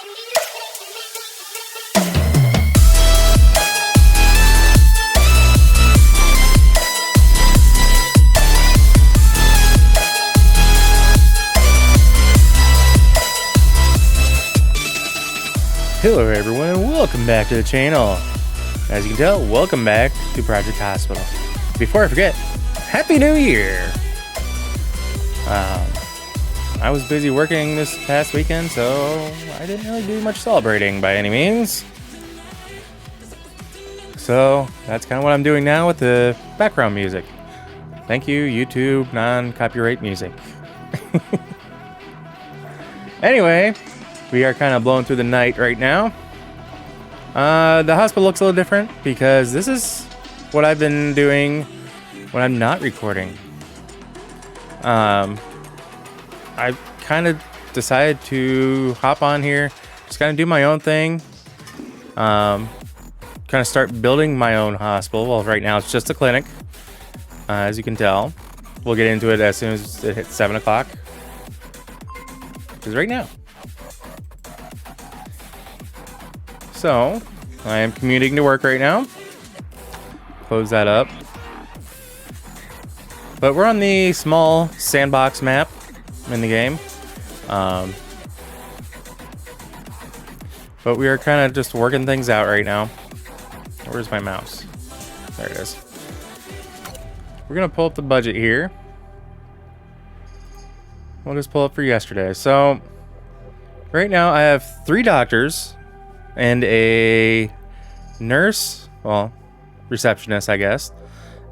Hello everyone and welcome back to the channel. As you can tell, welcome back to Project Hospital. Before I forget, Happy New Year! I was busy working this past weekend, so I didn't really do much celebrating by any means. So that's kind of what I'm doing now with the background music. Thank you, YouTube, non-copyright music. Anyway, we are kind of blowing through the night right now. The hospital looks a little different because this is what I've been doing when I'm not recording. I kind of decided to hop on here, just kind of do my own thing. Kind of start building my own hospital. Well, right now it's just a clinic, as you can tell. We'll get into it as soon as it hits 7 o'clock. Because right now. So, I am commuting to work right now. Close that up. But we're on the small sandbox map in the game. But we are kind of just working things out right now. Where's my mouse? There it is. We're going to pull up the budget here. We'll just pull up for yesterday. So, right now I have 3 doctors and a nurse, well, receptionist, I guess,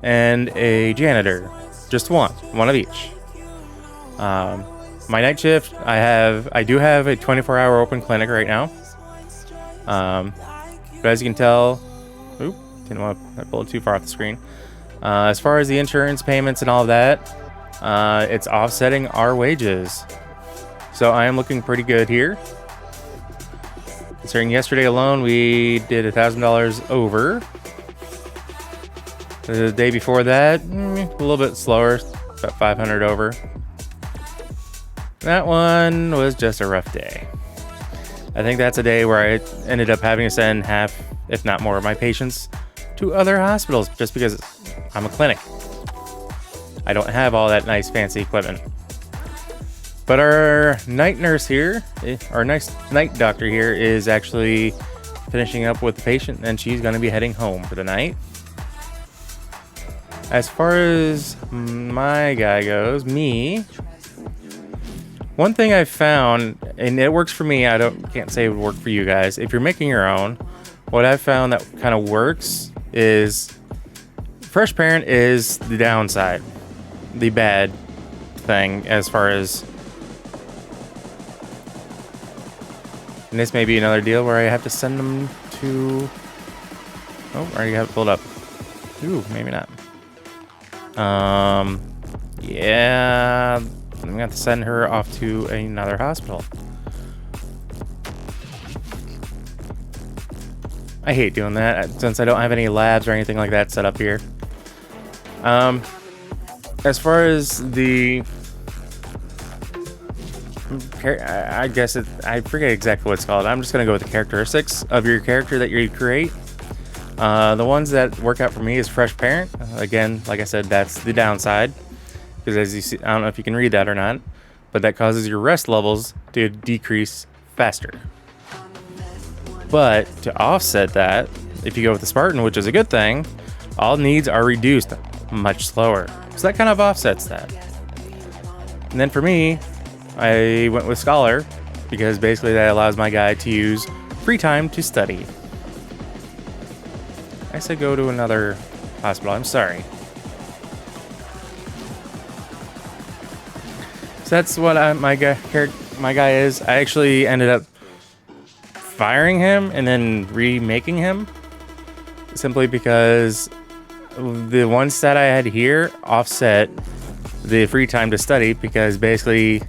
and a janitor. Just one of each. My night shift, I do have a 24-hour open clinic right now. But as you can tell, didn't want to pull it too far off the screen. As far as the insurance payments and all of that, it's offsetting our wages. So I am looking pretty good here. Considering yesterday alone, we did $1,000 over. The day before that, a little bit slower, about 500 over. That one was just a rough day. I think that's a day where I ended up having to send half, if not more, of my patients to other hospitals just because I'm a clinic. I don't have all that nice fancy equipment. But our night nurse here, our nice night doctor here, is actually finishing up with the patient, and she's going to be heading home for the night. As far as my guy goes, one thing I've found, and it works for me, can't say it would work for you guys. If you're making your own, what I've found that kind of works is fresh parent is the downside, the bad thing as far as. And this may be another deal where I have to send them to. Oh, I already have it pulled up. Ooh, maybe not. Yeah, I'm gonna have to send her off to another hospital. I hate doing that since I don't have any labs or anything like that set up here. As far as the, I guess I forget exactly what it's called. I'm just gonna go with the characteristics of your character that you create. The ones that work out for me is fresh parent. Again, like I said, that's the downside. Because as you see, I don't know if you can read that or not, but that causes your rest levels to decrease faster. But to offset that, if you go with the Spartan, which is a good thing, all needs are reduced much slower. So that kind of offsets that. And then for me, I went with Scholar because basically that allows my guy to use free time to study. I said go to another hospital. I'm sorry. So that's what my guy is. I actually ended up firing him and then remaking him simply because the one stat I had here offset the free time to study, because basically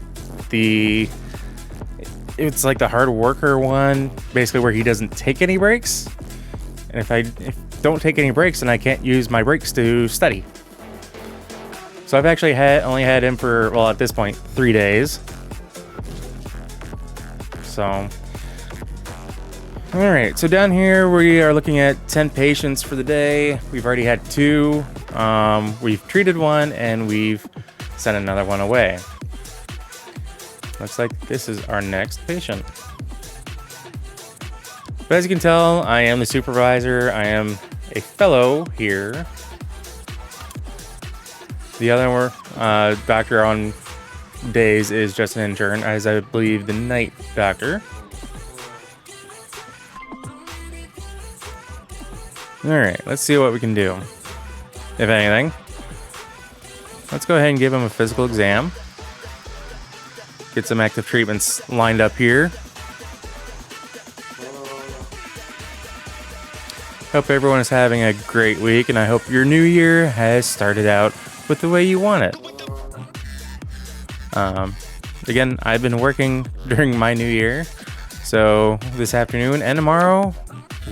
it's like the hard worker one, basically where he doesn't take any breaks. And if I don't take any breaks, then I can't use my breaks to study. So I've actually only had him for, well, at this point, 3 days. So Alright, so down here we are looking at 10 patients for the day. We've already had 2. We've treated 1 and we've sent another one away. Looks like this is our next patient. But as you can tell, I am the supervisor. I am a fellow here. The other doctor on days is just an intern, as I believe the night doctor. Alright, let's see what we can do. If anything. Let's go ahead and give him a physical exam. Get some active treatments lined up here. Hope everyone is having a great week, and I hope your new year has started out with the way you want it. Again, I've been working during my new year, so this afternoon and tomorrow,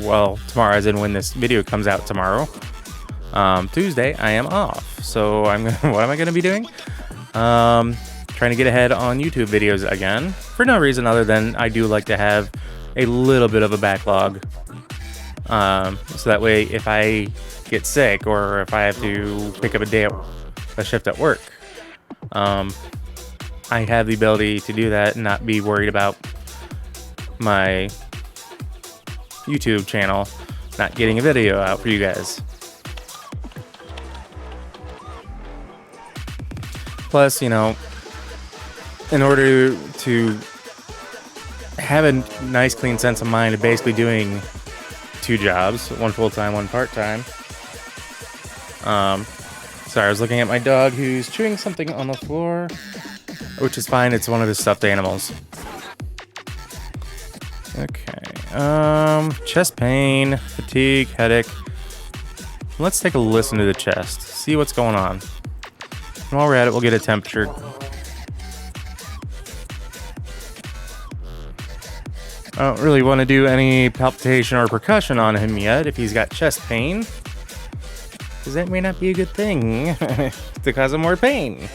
well, tomorrow as in when this video comes out tomorrow, Tuesday, I am off. So what am I going to be doing? Trying to get ahead on YouTube videos again, for no reason other than I do like to have a little bit of a backlog. So that way, if I get sick or if I have to pick up a shift at work, I have the ability to do that and not be worried about my YouTube channel not getting a video out for you guys. Plus, you know, in order to have a nice clean sense of mind of basically doing 2 jobs, 1 full-time, 1 part-time. Sorry, I was looking at my dog who's chewing something on the floor, which is fine. It's one of his stuffed animals. Okay. Chest pain, fatigue, headache. Let's take a listen to the chest. See what's going on. And while we're at it, we'll get a temperature. I don't really want to do any palpitation or percussion on him yet if he's got chest pain, because that may not be a good thing to cause him more pain.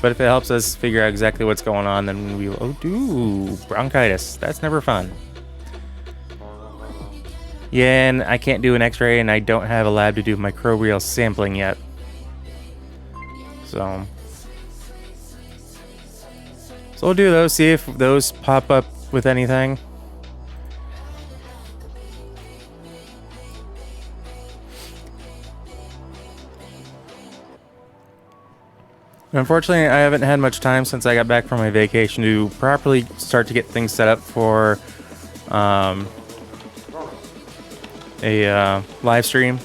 But if it helps us figure out exactly what's going on, then we will. Oh, do bronchitis. That's never fun. Yeah, and I can't do an x-ray, and I don't have a lab to do microbial sampling yet. So we'll do those, see if those pop up with anything. Unfortunately, I haven't had much time since I got back from my vacation to properly start to get things set up for a live stream.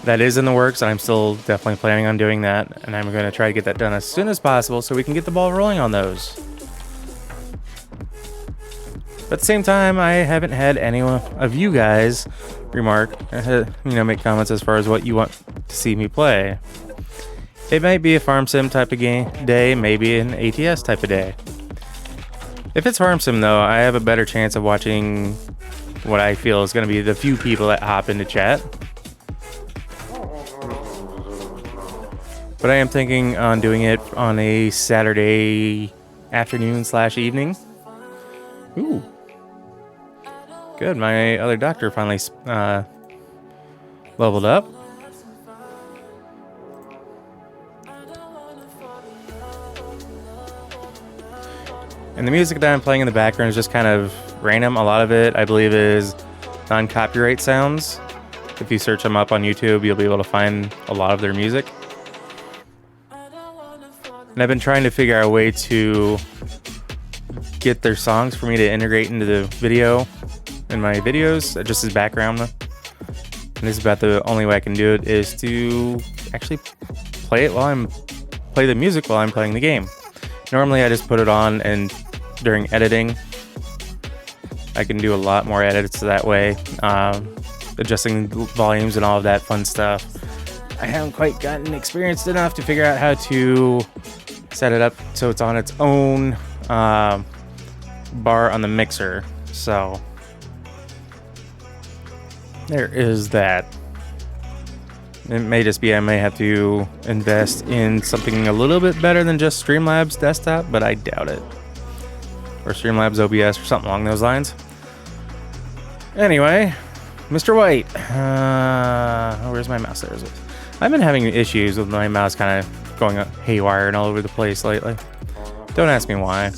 That is in the works, and I'm still definitely planning on doing that, and I'm going to try to get that done as soon as possible so we can get the ball rolling on those. But at the same time, I haven't had any of you guys make comments as far as what you want to see me play. It might be a farm sim type of game day, maybe an ATS type of day. If it's farm sim though, I have a better chance of watching what I feel is going to be the few people that hop into chat. But I am thinking on doing it on a Saturday afternoon/evening. Ooh. Good, my other doctor finally leveled up. And the music that I'm playing in the background is just kind of random. A lot of it, I believe, is non-copyright sounds. If you search them up on YouTube, you'll be able to find a lot of their music. And I've been trying to figure out a way to get their songs for me to integrate into the video in my videos, just as background. And this is about the only way I can do it, is to actually play the music while I'm playing the game. Normally I just put it on, and during editing I can do a lot more edits that way, adjusting volumes and all of that fun stuff. I haven't quite gotten experienced enough to figure out how to set it up so it's on its own bar on the mixer. So there is that. It may just be I may have to invest in something a little bit better than just Streamlabs desktop, but I doubt it. Or Streamlabs OBS or something along those lines. Anyway, Mr. White. Where's my mouse? There is it. I've been having issues with my mouse kind of going haywire and all over the place lately. Don't ask me why.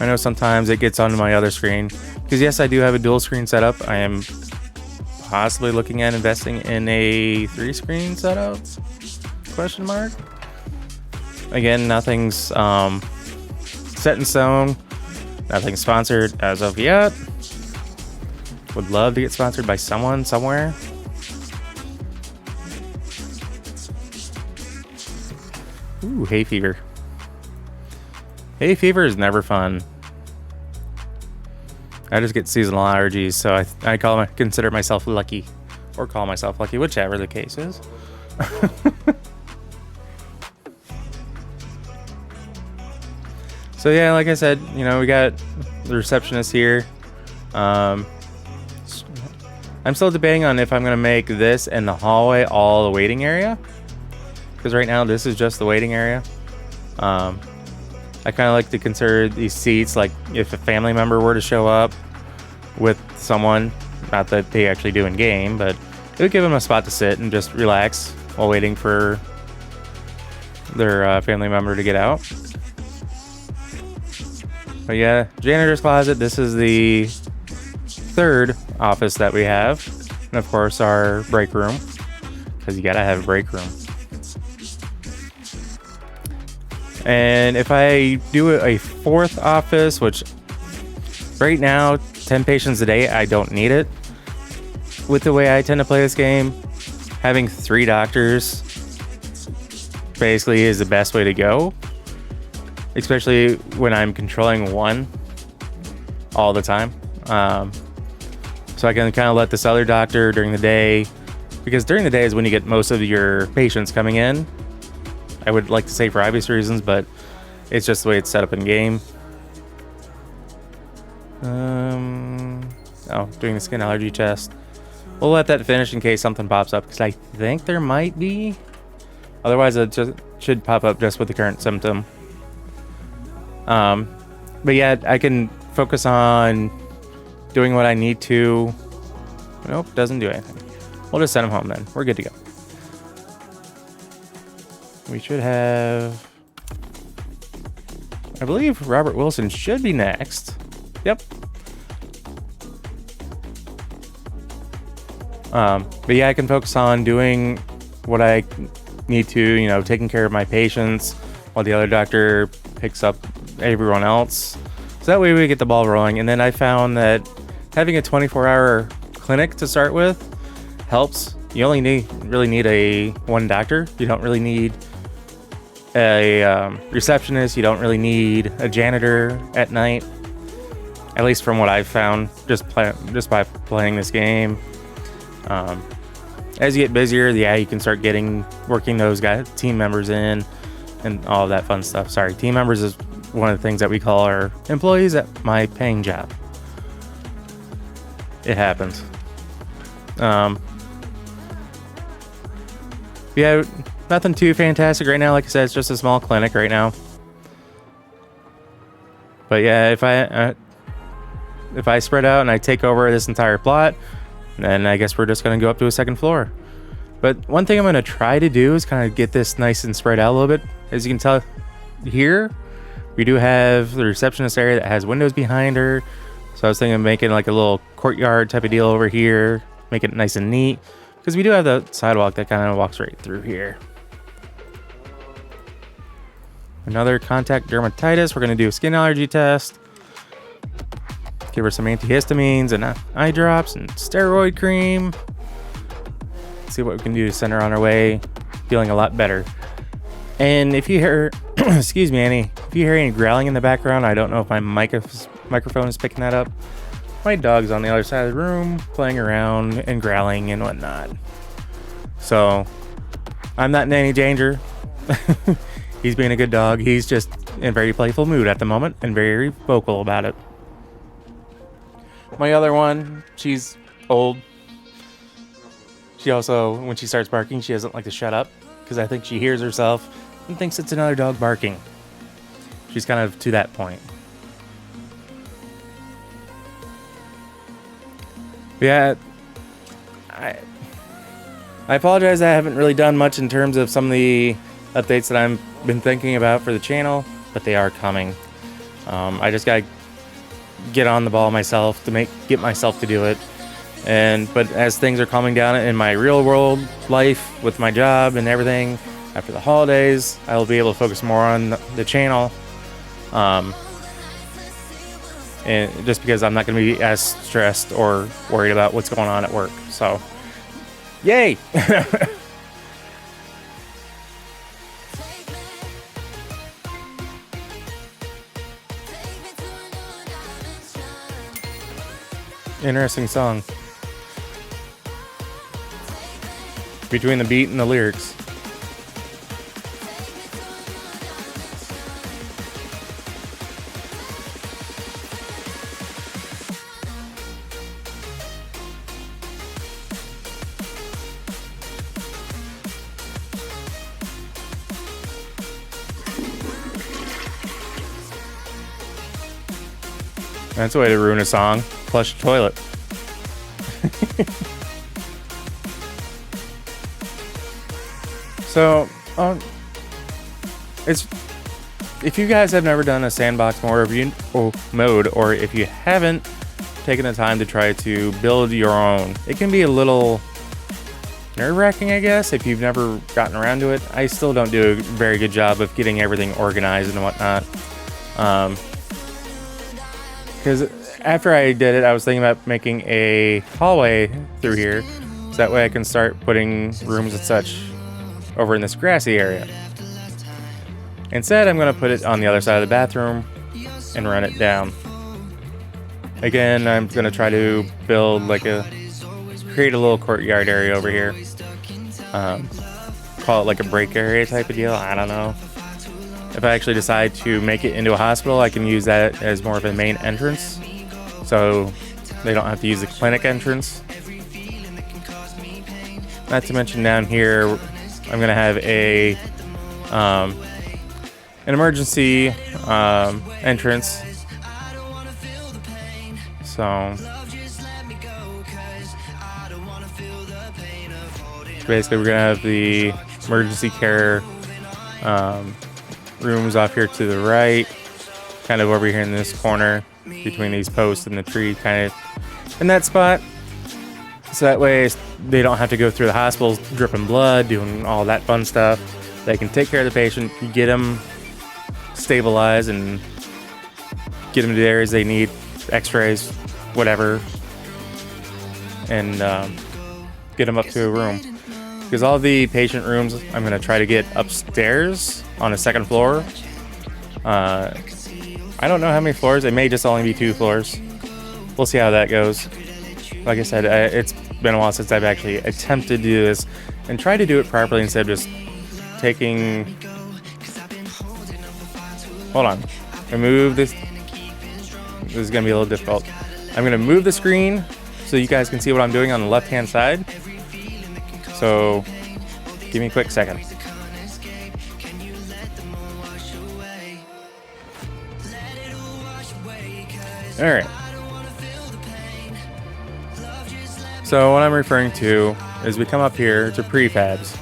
I know sometimes it gets onto my other screen. Because yes, I do have a dual screen setup. I am possibly looking at investing in a 3-screen setup? Question mark. Again, nothing's set in stone. Nothing sponsored as of yet. Would love to get sponsored by someone somewhere. Ooh, hay fever. Hay fever is never fun. I just get seasonal allergies, so I consider myself lucky, or call myself lucky, whichever the case is. So yeah, like I said, you know, we got the receptionist here. I'm still debating on if I'm gonna make this and the hallway all the waiting area, because right now this is just the waiting area. I kind of like to consider these seats, like if a family member were to show up with someone, not that they actually do in game, but it would give them a spot to sit and just relax while waiting for their family member to get out. But yeah, janitor's closet. This is the 3rd office that we have, and of course our break room, because you gotta have a break room. And if I do a 4th office, which right now 10 patients a day, I don't need it. With the way I tend to play this game, having 3 doctors basically is the best way to go. Especially when I'm controlling one all the time. So I can kind of let this other doctor during the day, because during the day is when you get most of your patients coming in. I would like to say for obvious reasons, but it's just the way it's set up in game. Doing the skin allergy test. We'll let that finish in case something pops up, because I think there might be. Otherwise, it just should pop up just with the current symptom. But yeah, I can focus on doing what I need to. Nope, doesn't do anything. We'll just send him home then. We're good to go. We should have... I believe Robert Wilson should be next. Yep. But yeah, I can focus on doing what I need to, you know, taking care of my patients while the other doctor picks up everyone else. So that way we get the ball rolling. And then I found that having a 24-hour clinic to start with helps. You only really need one doctor. You don't really need a receptionist. You don't really need a janitor at night. At least from what I've found, just by playing this game. As you get busier, yeah, you can start working those team members in and all of that fun stuff. Sorry, team members is one of the things that we call our employees at my paying job. It happens. Yeah, nothing too fantastic right now. Like I said, it's just a small clinic right now. But yeah, if I spread out and I take over this entire plot, then I guess we're just going to go up to a 2nd floor. But one thing I'm going to try to do is kind of get this nice and spread out a little bit. As you can tell here, we do have the receptionist area that has windows behind her. So I was thinking of making like a little courtyard type of deal over here, make it nice and neat, because we do have the sidewalk that kind of walks right through here. Another contact dermatitis. We're going to do a skin allergy test. Give her some antihistamines and eye drops and steroid cream. See what we can do to send her on her way, feeling a lot better. And if you hear, excuse me, Annie, if you hear any growling in the background, I don't know if my microphone is picking that up. My dog's on the other side of the room, playing around and growling and whatnot. So, I'm not in any danger. He's being a good dog. He's just in a very playful mood at the moment and very vocal about it. My other one, she's old. She also, when she starts barking, she doesn't like to shut up, because I think she hears herself and thinks it's another dog barking. She's kind of to that point. Yeah, I apologize. I haven't really done much in terms of some of the updates that I've been thinking about for the channel, but they are coming. I just gotta get on the ball myself to get myself to do it. But as things are calming down in my real world life with my job and everything, after the holidays, I will be able to focus more on the channel. And just because I'm not going to be as stressed or worried about what's going on at work. So, yay! Interesting song. Between the beat and the lyrics. That's a way to ruin a song. Flush the toilet. So, if you guys have never done a sandbox mode, or if you haven't taken the time to try to build your own, it can be a little nerve-wracking, I guess, if you've never gotten around to it. I still don't do a very good job of getting everything organized and whatnot. Because after I did it, I was thinking about making a hallway through here, so that way I can start putting rooms and such over in this grassy area. Instead, I'm going to put it on the other side of the bathroom and run it down. Again, I'm going to try to build create a little courtyard area over here. Call it like a break area type of deal. I don't know. If I actually decide to make it into a hospital, I can use that as more of a main entrance, so they don't have to use the clinic entrance. Not to mention down here, I'm going to have an emergency entrance. So basically, we're going to have the emergency care rooms off here to the right, kind of over here in this corner between these posts and the tree, kind of in that spot. So that way they don't have to go through the hospital dripping blood, doing all that fun stuff. They can take care of the patient, get them stabilized, and get them to the areas they need, x-rays, whatever, and get them up to a room. Because all the patient rooms, I'm going to try to get upstairs on a second floor. I don't know how many floors. It may just only be 2 floors. We'll see how that goes. Like I said, it's been a while since I've actually attempted to do this and try to do it properly instead of just taking... Hold on. I move this. This is going to be a little difficult. I'm going to move the screen so you guys can see what I'm doing on the left-hand side. So, give me a quick second. Alright. So, what I'm referring to is we come up here to prefabs.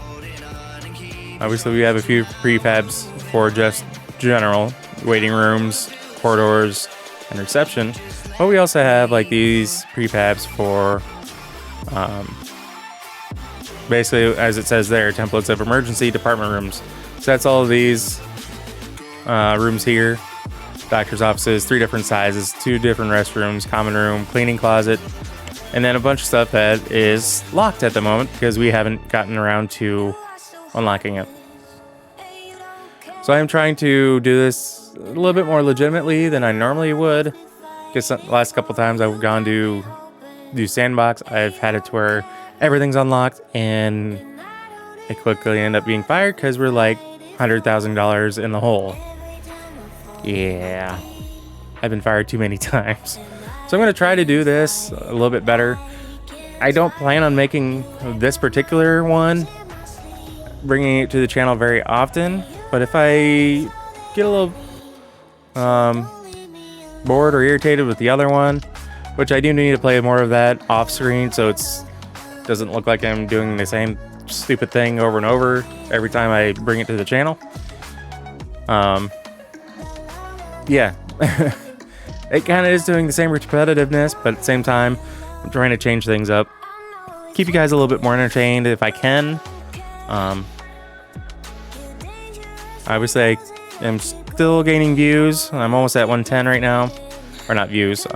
Obviously, we have a few prefabs for just general waiting rooms, corridors, and reception. But we also have like these prefabs for basically, as it says there, templates of emergency department rooms. So that's all of these rooms here. Doctor's offices, 3 different sizes, 2 different restrooms, common room, cleaning closet, and then a bunch of stuff that is locked at the moment because we haven't gotten around to unlocking it. So I'm trying to do this a little bit more legitimately than I normally would. Because the last couple times I've gone to do sandbox, I've had it to where everything's unlocked and it quickly end up being fired because we're like $100,000 in the hole. Yeah, I've been fired too many times. So I'm going to try to do this a little bit better. I don't plan on making this particular one, bringing it to the channel very often. But if I get a little bored or irritated with the other one, which I do need to play more of that off screen so it's doesn't look like I'm doing the same stupid thing over and over every time I bring it to the channel. Yeah. It kind of is doing the same repetitiveness, but at the same time, I'm trying to change things up. Keep you guys a little bit more entertained if I can. Obviously, I am still gaining views. I'm almost at 110 right now. Or not views,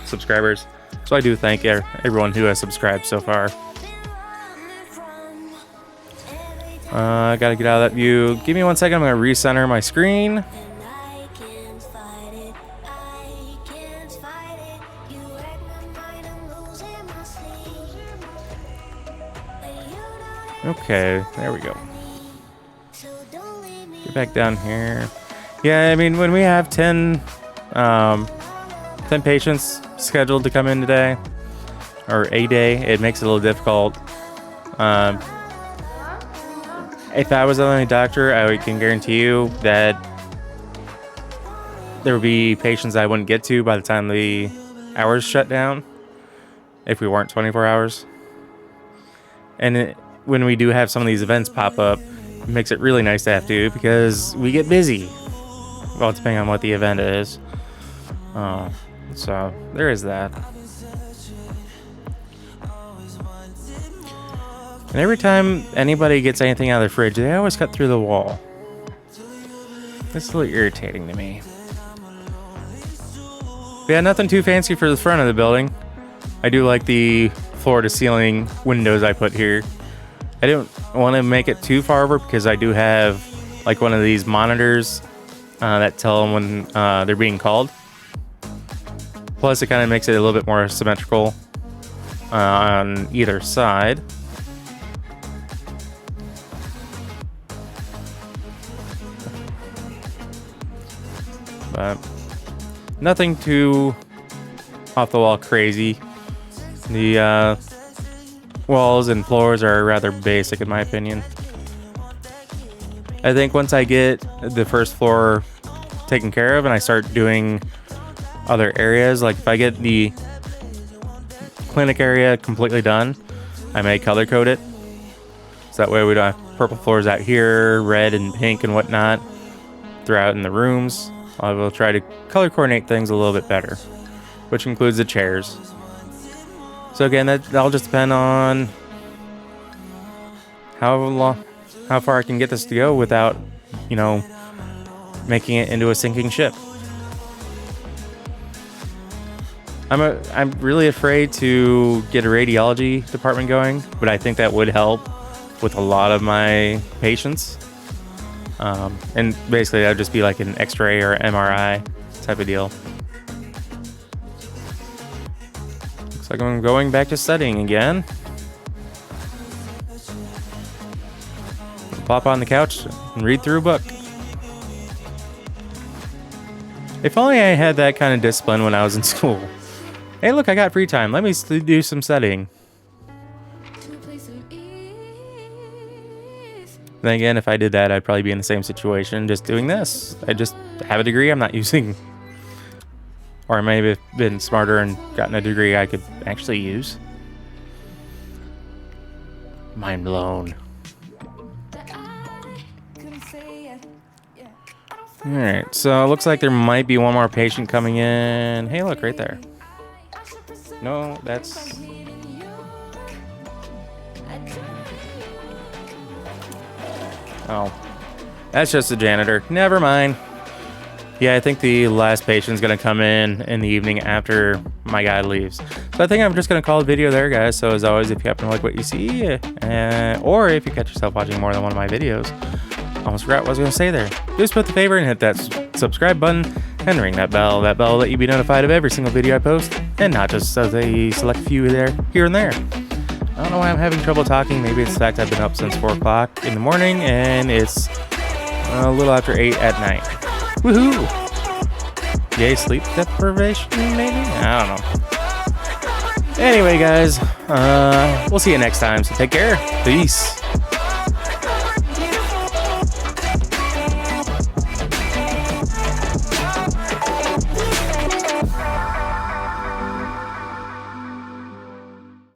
subscribers. So I do thank everyone who has subscribed so far. I gotta get out of that view. Give me 1 second, I'm gonna recenter my screen. Okay, there we go. Get back down here. Yeah, I mean, when we have 10 patients scheduled to come in today, or a day, it makes it a little difficult. If I was the only doctor, I can guarantee you that there would be patients I wouldn't get to by the time the hours shut down, if we weren't 24 hours. And when we do have some of these events pop up, it makes it really nice to have to, because we get busy. Well, depending on what the event is. So there is that. And every time anybody gets anything out of the fridge, they always cut through the wall. It's a little irritating to me. But yeah, nothing too fancy for the front of the building. I do like the floor-to-ceiling windows I put here. I don't want to make it too far over because I do have like one of these monitors that tell them when they're being called. Plus, it kind of makes it a little bit more symmetrical on either side. But nothing too off the wall crazy. The walls and floors are rather basic in my opinion. I think once I get the first floor taken care of and I start doing other areas, like if I get the clinic area completely done, I may color code it. So that way we don't have purple floors out here, red and pink and whatnot throughout in the rooms. I will try to color coordinate things a little bit better, which includes the chairs. So again, that'll just depend on how far I can get this to go without, you know, making it into a sinking ship. I'm really afraid to get a radiology department going, but I think that would help with a lot of my patients. And basically that would just be like an X-ray or MRI type of deal. Looks like I'm going back to studying again. Plop on the couch and read through a book. If only I had that kind of discipline when I was in school. Hey, look, I got free time. Let me do some studying. Then again, if I did that, I'd probably be in the same situation, just doing this. I just have a degree I'm not using. Or I may have been smarter and gotten a degree I could actually use. Mind blown. Alright, so it looks like there might be one more patient coming in. Hey, look, right there. No, that's... Oh, that's just the janitor. Never mind. Yeah, I think the last patient's gonna come in the evening after my guy leaves. So I think I'm just gonna call the video there, guys. So as always, if you happen to like what you see, or if you catch yourself watching more than one of my videos, almost forgot what I was gonna say there. Just put the favor and hit that subscribe button and ring that bell. That bell will let you be notified of every single video I post, and not just as a select few here and there. I don't know why I'm having trouble talking. Maybe it's the fact I've been up since 4 o'clock in the morning and it's a little after 8 at night. Woohoo! Yay, sleep deprivation, maybe? I don't know. Anyway, guys, we'll see you next time, so take care. Peace.